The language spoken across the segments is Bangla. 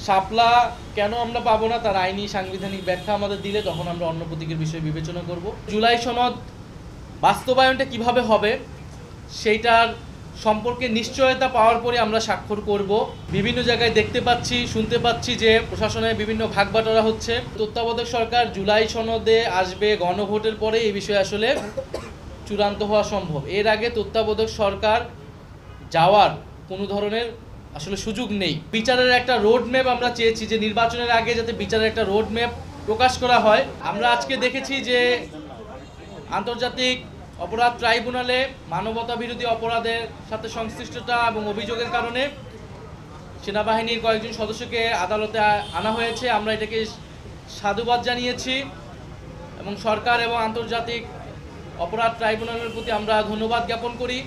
শাপলা কেন আমরা পাবো না তার আইনি সাংবিধানিক ব্যাখ্যা আমাদের দিলে তখন আমরা অন্য প্রতীকের বিষয়ে বিবেচনা করব। জুলাই সনদ বাস্তবায়নটা কিভাবে হবে সেইটার সম্পর্কে নিশ্চয়তা পাওয়ার পরে আমরা স্বাক্ষর করব। বিভিন্ন জায়গায় দেখতে পাচ্ছি, শুনতে পাচ্ছি যে প্রশাসনের বিভিন্ন ভাগবাটোয়ারা হচ্ছে। তত্ত্বাবধায়ক সরকার জুলাই সনদে আসবে গণভোটের পরে এই বিষয়ে আসলে চূড়ান্ত হওয়া সম্ভব। এর আগে তত্ত্বাবধায়ক সরকার যাওয়ার কোনো ধরনের আসলে সুযোগ নেই। বিচারের একটা রোড ম্যাপ আমরা চেয়েছি যে নির্বাচনের আগে যাতে বিচারের একটা রোড ম্যাপ প্রকাশ করা হয়। আমরা আজকে দেখেছি যে আন্তর্জাতিক অপরাধ ট্রাইব্যুনালে মানবতা বিরোধী অপরাধের সাথে সংশ্লিষ্টতা এবং অভিযোগের কারণে সেনাবাহিনীর কয়েকজন সদস্যকে আদালতে আনা হয়েছে। আমরা এটাকে সাধুবাদ জানিয়েছি এবং সরকার এবং আন্তর্জাতিক অপরাধ ট্রাইব্যুনালের প্রতি আমরা ধন্যবাদ জ্ঞাপন করি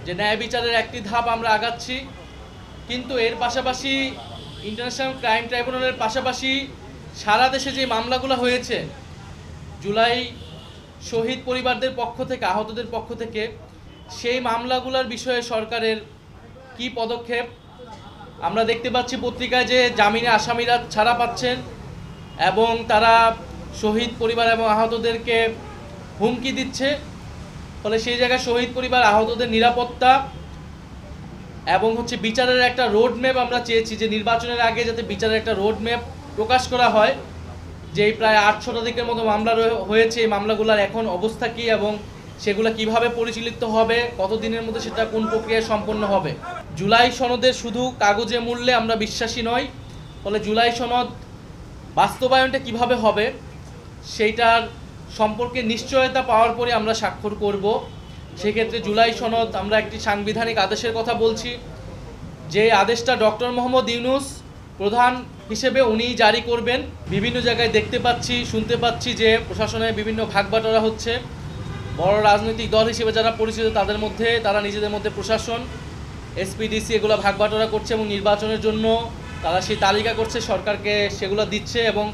যে ন্যায় বিচারের একটি ধাপ আমরা আগাচ্ছি। কিন্তু এর পাশাপাশি ইন্টারন্যাশনাল ক্রাইম ট্রাইব্যুনালের পাশাপাশি সারা দেশে যে মামলাগুলো হয়েছে জুলাই শহীদ পরিবারদের পক্ষ থেকে, আহতদের পক্ষ থেকে, সেই মামলাগুলোর বিষয়ে সরকারের কি পদক্ষেপ। আমরা দেখতে পাচ্ছি পত্রিকায় যে জামিনে আসামিরা ছাড়া পাচ্ছেন এবং তারা শহীদ পরিবার এবং আহতদেরকে হুমকি দিচ্ছে। ফলে সেই জায়গায় শহীদ পরিবার আহতদের নিরাপত্তা এবং বিচারের একটা রোড ম্যাপ আমরা চেয়েছি যে নির্বাচনের আগে যাতে বিচারের একটা রোড ম্যাপ প্রকাশ করা হয়। যে প্রায় 800 মতো মামলা হয়েছে, এই মামলাগুলোর এখন অবস্থা কী এবং সেগুলো কিভাবে পরিচালিত হবে, কতদিনের মধ্যে সেটা কোন প্রক্রিয়ায় সম্পন্ন হবে। জুলাই সনদের শুধু কাগজে মূল্যে আমরা বিশ্বাসী নই। ফলে জুলাই সনদ বাস্তবায়নটা কিভাবে হবে সেইটার সম্পর্কে নিশ্চয়তা পাওয়ার পরে আমরা স্বাক্ষর করব। সেক্ষেত্রে জুলাই সনদ আমরা একটি সাংবিধানিক আদেশের কথা বলছি, যে আদেশটা ডক্টর মোহাম্মদ ইউনূস প্রধান হিসেবে উনি জারি করবেন। বিভিন্ন জায়গায় দেখতে পাচ্ছি, শুনতে পাচ্ছি যে প্রশাসনের বিভিন্ন ভাগবাটোয়ারা হচ্ছে। বড় রাজনৈতিক দল হিসেবে যারা পরিচিত তাদের মধ্যে, তারা নিজেদের মধ্যে প্রশাসন, এসপিডিসি এগুলো ভাগবাটোয়ারা করছে এবং নির্বাচনের জন্য তারা সেই তালিকা করছে, সরকারকে সেগুলো দিচ্ছে এবং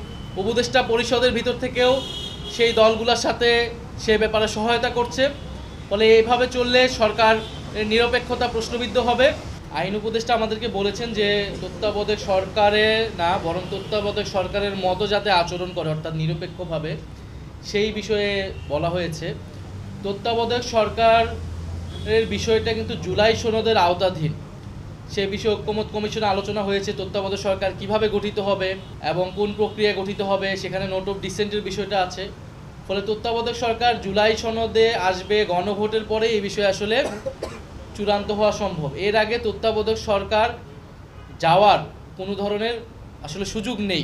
উপদেষ্টা পরিষদের ভিতর থেকেও সেই দলগুলোর সাথে সে ব্যাপারে সহায়তা করছে। ফলে এইভাবে চললে সরকার নিরপেক্ষতা প্রশ্নবিদ্ধ হবে। আইন উপদেষ্টা আমাদেরকে বলেছেন যে তত্ত্বাবধায়ক সরকারের না, বরং তত্ত্বাবধায়ক সরকারের মতো যাতে আচরণ করে, অর্থাৎ নিরপেক্ষভাবে, সেই বিষয়ে বলা হয়েছে। তত্ত্বাবধায়ক সরকারের বিষয়টা কিন্তু জুলাই সনদের আওতাধীন। সে বিষয়ে ঐকমত্য কমিশনে আলোচনা হয়েছে তত্ত্বাবধায়ক সরকার কিভাবে গঠিত হবে এবং কোন প্রক্রিয়ায় গঠিত হবে, সেখানে নোট অফ ডিসেন্টের বিষয়টা আছে। ফলে তত্ত্বাবধায়ক সরকার জুলাই সনদে আসবে গণভোটের পরে এই বিষয়ে আসলে চূড়ান্ত হওয়া সম্ভব। এর আগে তত্ত্বাবধায়ক সরকার যাওয়ার কোনো ধরনের আসলে সুযোগ নেই।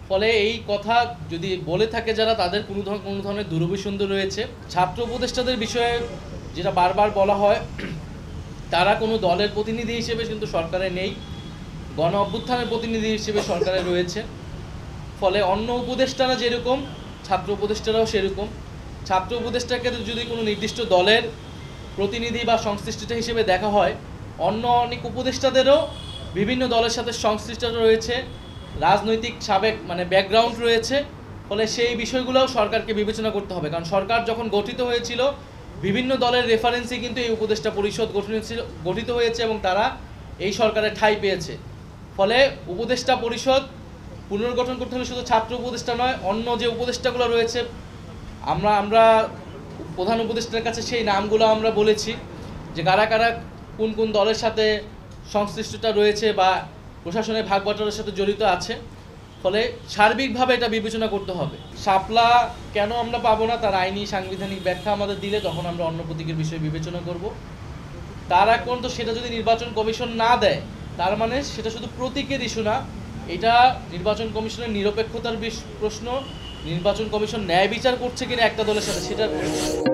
ফলে এই কথা যদি বলে থাকে যারা, তাদের কোনো ধরনের দুরভিসন্ধি রয়েছে। ছাত্র উপদেষ্টাদের বিষয়ে যেটা বারবার বলা হয়, তারা কোনো দলের প্রতিনিধি হিসেবে কিন্তু সরকারে নেই, গণ অভ্যুত্থানের প্রতিনিধি হিসেবে সরকারে রয়েছে। ফলে অন্য উপদেষ্টারা যেরকম, ছাত্র উপদেষ্টারাও সেরকম। ছাত্র উপদেষ্টাকে যদি কোনো নির্দিষ্ট দলের প্রতিনিধি বা সংশ্লিষ্টতা হিসেবে দেখা হয়, অন্য অনেক উপদেষ্টাদেরও বিভিন্ন দলের সাথে সংশ্লিষ্টতা রয়েছে, রাজনৈতিক সাবেক ব্যাকগ্রাউন্ড রয়েছে। ফলে সেই বিষয়গুলোও সরকারকে বিবেচনা করতে হবে। কারণ সরকার যখন গঠিত হয়েছিল বিভিন্ন দলের রেফারেন্সে কিন্তু এই উপদেষ্টা পরিষদ গঠিত হয়েছে এবং তারা এই সরকারের ঠাঁই পেয়েছে। ফলে উপদেষ্টা পরিষদ পুনর্গঠন করতে হলে শুধু ছাত্র উপদেষ্টা নয়, অন্য যে উপদেষ্টাগুলো রয়েছে, আমরা প্রধান উপদেষ্টার কাছে সেই নামগুলো আমরা বলেছি যে কারা কারা কোন কোন দলের সাথে সংশ্লিষ্টতা রয়েছে বা প্রশাসনের ভাগবাটোয়ারার সাথে জড়িত আছে। ফলে সার্বিকভাবে এটা বিবেচনা করতে হবে। শাপলা কেন আমরা পাবো না তার আইনি সাংবিধানিক ব্যাখ্যা আমাদের দিলে তখন আমরা অন্য প্রতীকের বিষয়ে বিবেচনা করব। তার এখন তো সেটা যদি নির্বাচন কমিশন না দেয়, তার মানে সেটা শুধু প্রতীকের ইস্যু না, এটা নির্বাচন কমিশনের নিরপেক্ষতার প্রশ্ন। নির্বাচন কমিশন ন্যায় বিচার করছে কিনা একটা দলের সাথে, সেটার প্রশ্ন।